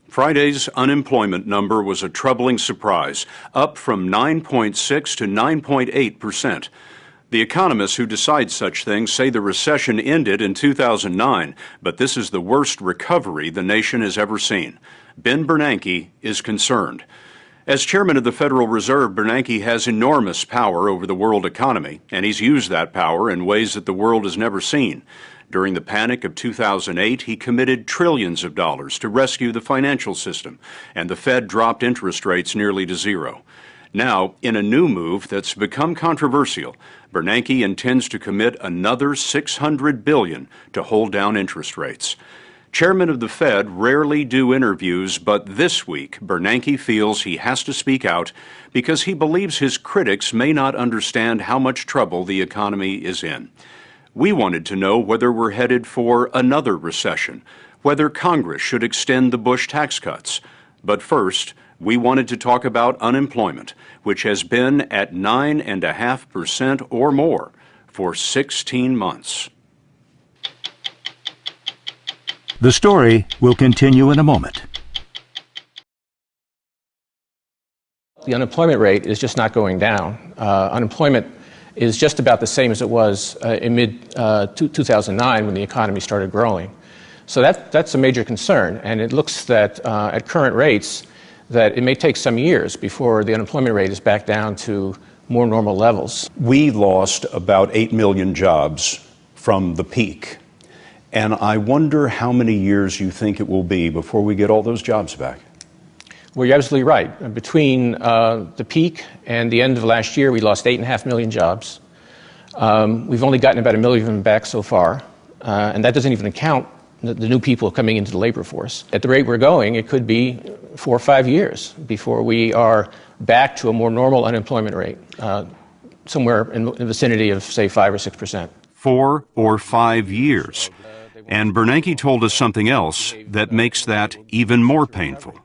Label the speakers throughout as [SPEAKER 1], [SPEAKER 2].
[SPEAKER 1] Friday's unemployment number was a troubling surprise, up from 9.6 to 9.8%. The economists who decide such things say the recession ended in 2009, but this is the worst recovery the nation has ever seen. Ben Bernanke is concerned. As chairman of the Federal Reserve, Bernanke has enormous power over the world economy, and he's used that power in ways that the world has never seen. During the panic of 2008, he committed trillions of dollars to rescue the financial system, and the Fed dropped interest rates nearly to zero. Now, in a new move that's become controversial, Bernanke intends to commit another $600 billion to hold down interest rates. Chairmen of the Fed rarely do interviews, but this week Bernanke feels he has to speak out because he believes his critics may not understand how much trouble the economy is in. We wanted to know whether we're headed for another recession, whether Congress should extend the Bush tax cuts. But first, we wanted to talk about unemployment, which has been at 9.5% or more for 16 months.
[SPEAKER 2] The story will continue in a moment.
[SPEAKER 3] The unemployment rate is just not going down. Unemployment is just about the same as it was in mid-2009 when the economy started growing. So that's a major concern, and it looks that at current rates that it may take some years before the unemployment rate is back down to more normal levels.
[SPEAKER 1] We lost about 8 million jobs from the peak, and I wonder how many years you think it will be before we get all those jobs back.
[SPEAKER 3] Well, you're absolutely right. Between the peak and the end of last year, we lost 8.5 million jobs. We've only gotten about 1 million of them back so far, and that doesn't even account the new people coming into the labor force. At the rate we're going, it could be 4 or 5 years before we are back to a more normal unemployment rate, somewhere in the vicinity of, say, 5 or 6%.
[SPEAKER 1] 4 or 5 years. And Bernanke told us something else that makes that even more painful.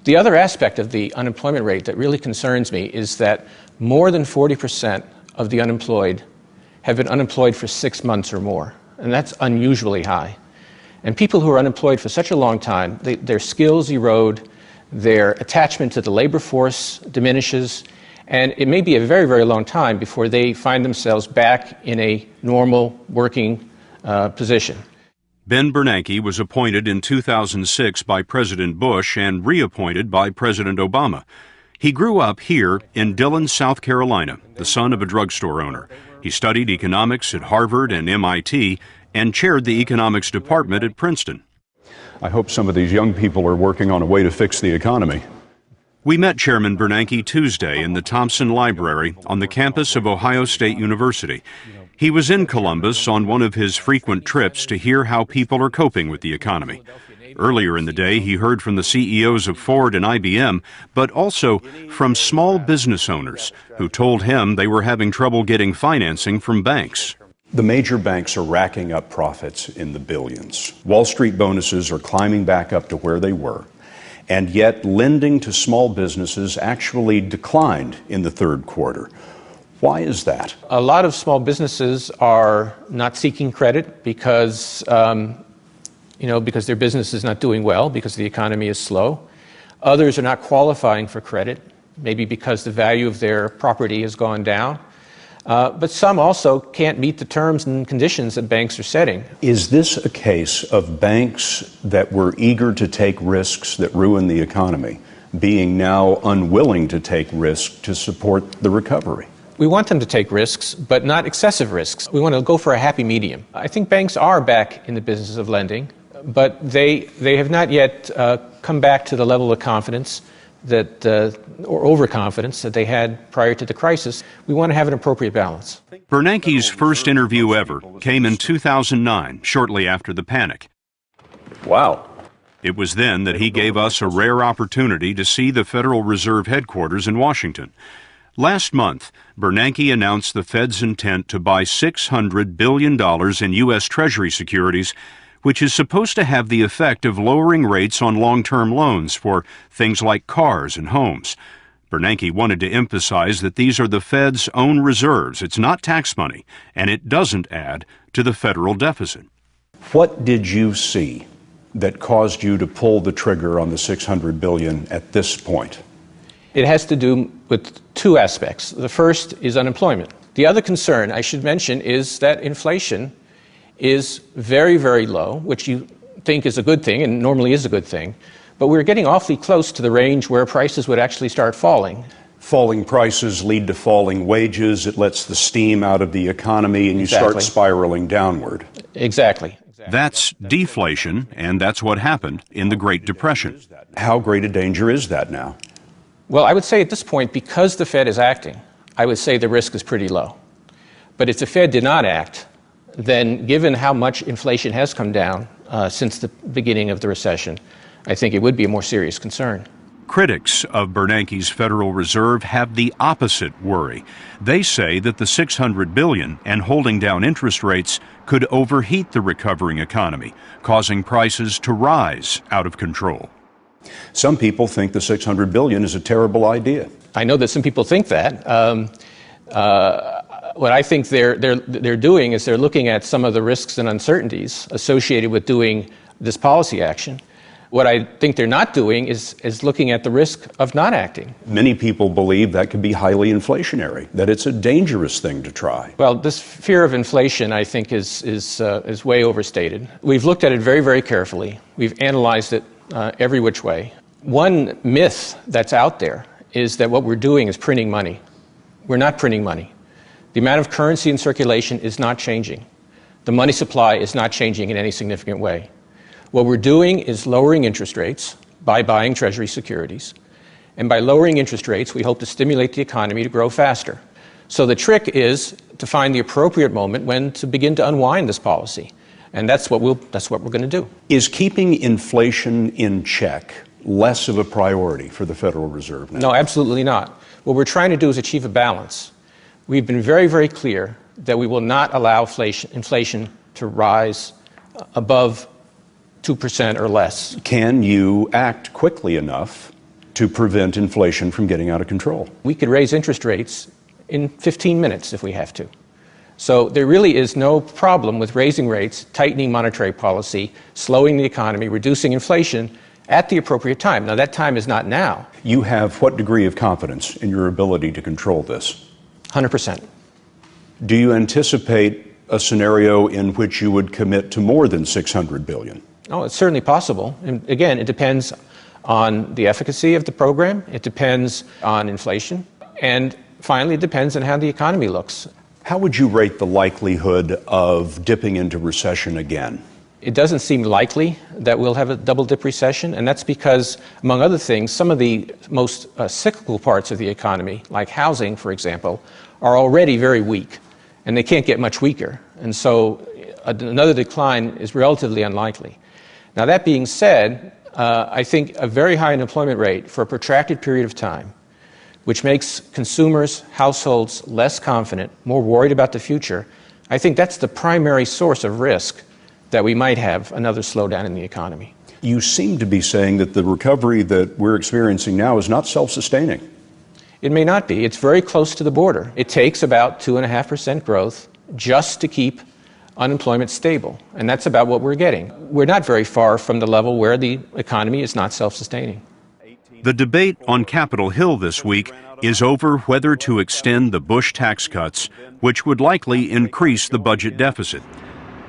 [SPEAKER 3] The other aspect of the unemployment rate that really concerns me is that more than 40% of the unemployed have been unemployed for 6 months or more, and that's unusually high. And people who are unemployed for such a long time, their skills erode, their attachment to the labor force diminishes, and it may be a very, very long time before they find themselves back in a normal working position.
[SPEAKER 1] Ben Bernanke was appointed in 2006 by President Bush and reappointed by President Obama. He grew up here in Dillon, South Carolina, the son of a drugstore owner. He studied economics at Harvard and MIT and chaired the economics department at Princeton. I hope some of these young people are working on a way to fix the economy. We met Chairman Bernanke Tuesday in the Thompson Library on the campus of Ohio State University. He was in Columbus on one of his frequent trips to hear how people are coping with the economy. Earlier in the day, he heard from the CEOs of Ford and IBM, but also from small business owners who told him they were having trouble getting financing from banks. The major banks are racking up profits in the billions. Wall Street bonuses are climbing back up to where they were. And yet, lending to small businesses actually declined in the third quarter. Why is that?
[SPEAKER 3] A lot of small businesses are not seeking credit because, because their business is not doing well, because the economy is slow. Others are not qualifying for credit, maybe because the value of their property has gone down. But some also can't meet the terms and conditions that banks are setting.
[SPEAKER 1] Is this a case of banks that were eager to take risks that ruin the economy, being now unwilling to take risks to support the recovery?
[SPEAKER 3] We want them to take risks, but not excessive risks. We want to go for a happy medium. I think banks are back in the business of lending, but they have not yet come back to the level of confidence that, or overconfidence that they had prior to the crisis. We want to have an appropriate balance.
[SPEAKER 1] Bernanke's first interview ever came in 2009, shortly after the panic. Wow. It was then that he gave us a rare opportunity to see the Federal Reserve headquarters in Washington. Last month, Bernanke announced the Fed's intent to buy $600 billion in U.S. Treasury securities, which is supposed to have the effect of lowering rates on long-term loans for things like cars and homes. Bernanke wanted to emphasize that these are the Fed's own reserves. It's not tax money, and it doesn't add to the federal deficit. What did you see that caused you to pull the trigger on the $600 billion at this point?
[SPEAKER 3] It has to do with two aspects. The first is unemployment. The other concern I should mention is that inflation is very, very low, which you think is a good thing and normally is a good thing. But we're getting awfully close to the range where prices would actually start falling.
[SPEAKER 1] Falling prices lead to falling wages. It lets the steam out of the economy, and you start spiraling downward.
[SPEAKER 3] Exactly.
[SPEAKER 1] That's deflation, and that's what happened in the Great Depression. How great a danger is that now?
[SPEAKER 3] Well, I would say at this point, because the Fed is acting, I would say the risk is pretty low. But if the Fed did not act, then given how much inflation has come down since the beginning of the recession, I think it would be a more serious concern.
[SPEAKER 1] Critics of Bernanke's Federal Reserve have the opposite worry. They say that the $600 billion and holding down interest rates could overheat the recovering economy, causing prices to rise out of control. Some people think the $600 billion is a terrible idea.
[SPEAKER 3] I know that some people think that. What I think they're doing is they're looking at some of the risks and uncertainties associated with doing this policy action. What I think they're not doing is looking at the risk of not acting.
[SPEAKER 1] Many people believe that could be highly inflationary, that it's a dangerous thing to try.
[SPEAKER 3] Well, this fear of inflation, I think, is way overstated. We've looked at it very, very carefully. We've analyzed it every which way. One myth that's out there is that what we're doing is printing money. We're not printing money. The amount of currency in circulation is not changing. The money supply is not changing in any significant way. What we're doing is lowering interest rates by buying Treasury securities. And by lowering interest rates, we hope to stimulate the economy to grow faster. So the trick is to find the appropriate moment when to begin to unwind this policy. And that's what we're going to do.
[SPEAKER 1] Is keeping inflation in check less of a priority for the Federal Reserve now?
[SPEAKER 3] No, absolutely not. What we're trying to do is achieve a balance. We've been very, very clear that we will not allow inflation to rise above 2% or less.
[SPEAKER 1] Can you act quickly enough to prevent inflation from getting out of control?
[SPEAKER 3] We could raise interest rates in 15 minutes if we have to. So there really is no problem with raising rates, tightening monetary policy, slowing the economy, reducing inflation at the appropriate time. Now, that time is not now.
[SPEAKER 1] You have what degree of confidence in your ability to control this?
[SPEAKER 3] 100%.
[SPEAKER 1] Do you anticipate a scenario in which you would commit to more than $600 billion?
[SPEAKER 3] Oh, it's certainly possible. And again, it depends on the efficacy of the program. It depends on inflation. And finally, it depends on how the economy looks.
[SPEAKER 1] How would you rate the likelihood of dipping into recession again?
[SPEAKER 3] It doesn't seem likely that we'll have a double-dip recession, and that's because, among other things, some of the most cyclical parts of the economy, like housing, for example, are already very weak, and they can't get much weaker. And so another decline is relatively unlikely. Now, that being said, I think a very high unemployment rate for a protracted period of time, which makes consumers, households less confident, more worried about the future, I think that's the primary source of risk that we might have another slowdown in the economy.
[SPEAKER 1] You seem to be saying that the recovery that we're experiencing now is not self-sustaining.
[SPEAKER 3] It may not be. It's very close to the border. It takes about 2.5% growth just to keep unemployment stable, and that's about what we're getting. We're not very far from the level where the economy is not self-sustaining.
[SPEAKER 1] The debate on Capitol Hill this week is over whether to extend the Bush tax cuts, which would likely increase the budget deficit.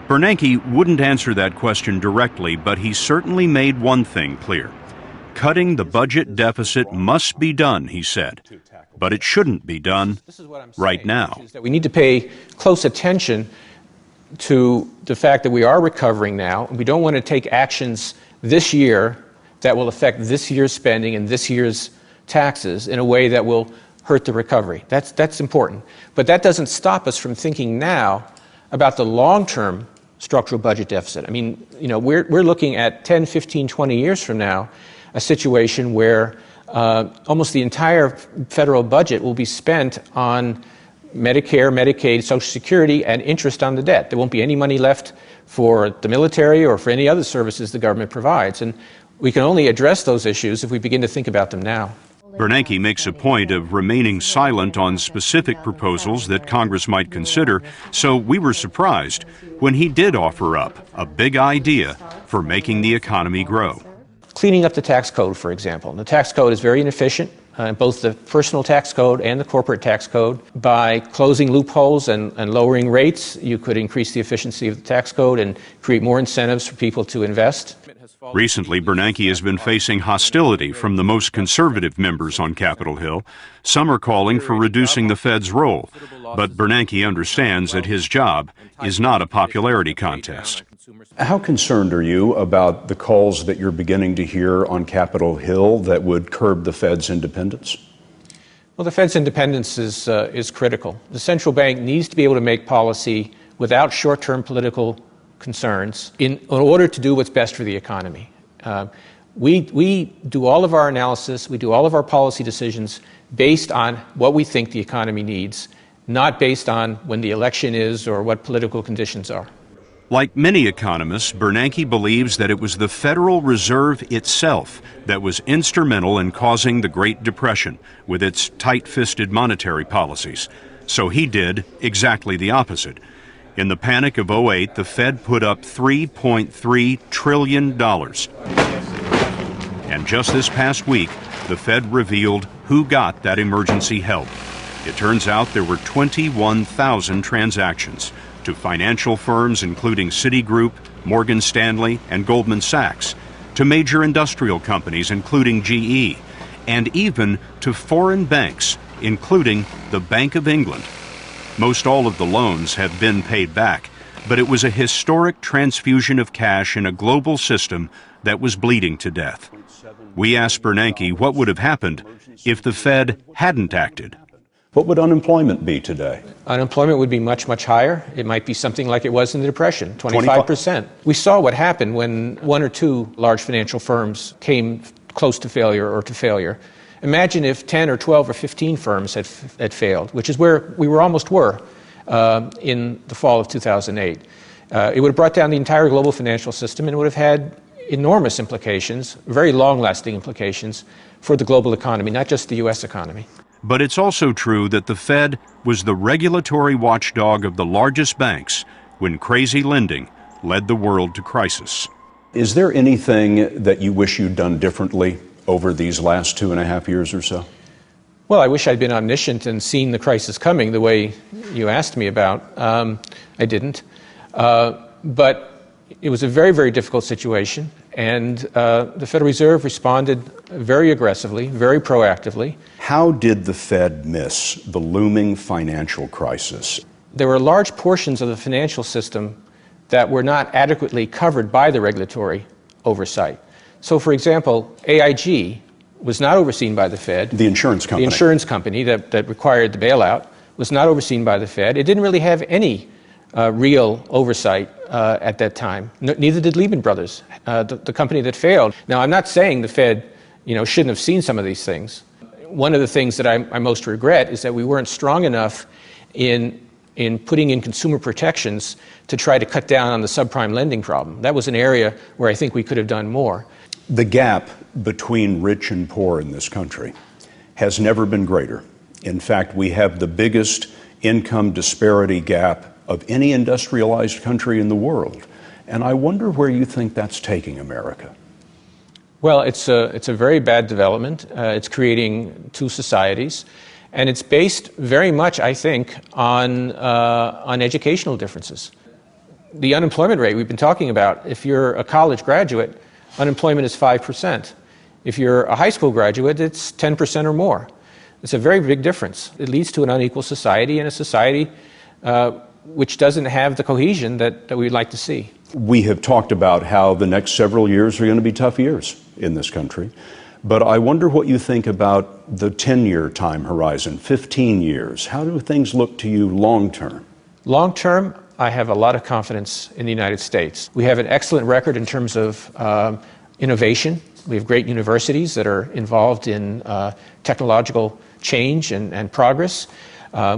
[SPEAKER 1] Bernanke wouldn't answer that question directly, but he certainly made one thing clear. Cutting the budget deficit must be done, he said, but it shouldn't be done right now.
[SPEAKER 3] We need to pay close attention to the fact that we are recovering now. We don't want to take actions this year that will affect this year's spending and this year's taxes in a way that will hurt the recovery. That's important. But that doesn't stop us from thinking now about the long-term structural budget deficit. I mean, we're looking at 10, 15, 20 years from now, a situation where almost the entire federal budget will be spent on Medicare, Medicaid, Social Security, and interest on the debt. There won't be any money left for the military or for any other services the government provides. And we can only address those issues if we begin to think about them now.
[SPEAKER 1] Bernanke makes a point of remaining silent on specific proposals that Congress might consider, so we were surprised when he did offer up a big idea for making the economy grow.
[SPEAKER 3] Cleaning up the tax code, for example. The tax code is very inefficient, both the personal tax code and the corporate tax code. By closing loopholes and lowering rates, you could increase the efficiency of the tax code and create more incentives for people to invest.
[SPEAKER 1] Recently, Bernanke has been facing hostility from the most conservative members on Capitol Hill. Some are calling for reducing the Fed's role, but Bernanke understands that his job is not a popularity contest.
[SPEAKER 4] How concerned are you about the calls that you're beginning to hear on Capitol Hill that would curb the Fed's independence?
[SPEAKER 3] Well, the Fed's independence is critical. The central bank needs to be able to make policy without short-term political concerns in order to do what's best for the economy. We do all of our analysis, we do all of our policy decisions based on what we think the economy needs, not based on when the election is or what political conditions are.
[SPEAKER 1] Like many economists, Bernanke believes that it was the Federal Reserve itself that was instrumental in causing the Great Depression with its tight-fisted monetary policies. So he did exactly the opposite. In the panic of '08, the Fed put up $3.3 trillion. And just this past week, the Fed revealed who got that emergency help. It turns out there were 21,000 transactions to financial firms including Citigroup, Morgan Stanley, and Goldman Sachs, to major industrial companies including GE, and even to foreign banks, including the Bank of England. Most all of the loans have been paid back, but it was a historic transfusion of cash in a global system that was bleeding to death. We asked Bernanke what would have happened if the Fed hadn't acted.
[SPEAKER 4] What would unemployment be today?
[SPEAKER 3] Unemployment would be much, much higher. It might be something like it was in the Depression, 25%. We saw what happened when one or two large financial firms came close to failure or to failure. Imagine if 10 or 12 or 15 firms had failed, which is where we almost were in the fall of 2008. It would have brought down the entire global financial system and would have had enormous implications, very long-lasting implications, for the global economy, not just the U.S. economy.
[SPEAKER 1] But it's also true that the Fed was the regulatory watchdog of the largest banks when crazy lending led the world to crisis.
[SPEAKER 4] Is there anything that you wish you'd done differently over these last 2.5 years or so?
[SPEAKER 3] Well, I wish I'd been omniscient and seen the crisis coming the way you asked me about. I didn't. But it was a very, very difficult situation, and the Federal Reserve responded very aggressively, very proactively.
[SPEAKER 4] How did the Fed miss the looming financial crisis?
[SPEAKER 3] There were large portions of the financial system that were not adequately covered by the regulatory oversight. So, for example, AIG was not overseen by the Fed.
[SPEAKER 4] The insurance company.
[SPEAKER 3] The insurance company that required the bailout was not overseen by the Fed. It didn't really have any real oversight at that time. Neither did Lehman Brothers, the company that failed. Now, I'm not saying the Fed, shouldn't have seen some of these things. One of the things that I most regret is that we weren't strong enough in putting in consumer protections to try to cut down on the subprime lending problem. That was an area where I think we could have done more.
[SPEAKER 4] The gap between rich and poor in this country has never been greater. In fact, we have the biggest income disparity gap of any industrialized country in the world. And I wonder where you think that's taking America.
[SPEAKER 3] Well, it's a very bad development. It's creating two societies. And it's based very much, I think, on educational differences. The unemployment rate we've been talking about, if you're a college graduate, unemployment is 5%. If you're a high school graduate, it's 10% or more. It's a very big difference. It leads to an unequal society and a society which doesn't have the cohesion that we'd like to see.
[SPEAKER 4] We have talked about how the next several years are going to be tough years in this country. But I wonder what you think about the 10-year time horizon, 15 years. How do things look to you long term? Long term,
[SPEAKER 3] I have a lot of confidence in the United States. We have an excellent record in terms of innovation. We have great universities that are involved in technological change and progress.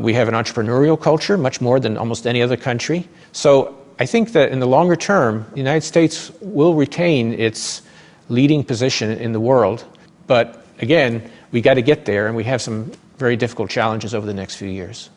[SPEAKER 3] We have an entrepreneurial culture, much more than almost any other country. So I think that in the longer term, the United States will retain its leading position in the world. But again, we got to get there, and we have some very difficult challenges over the next few years.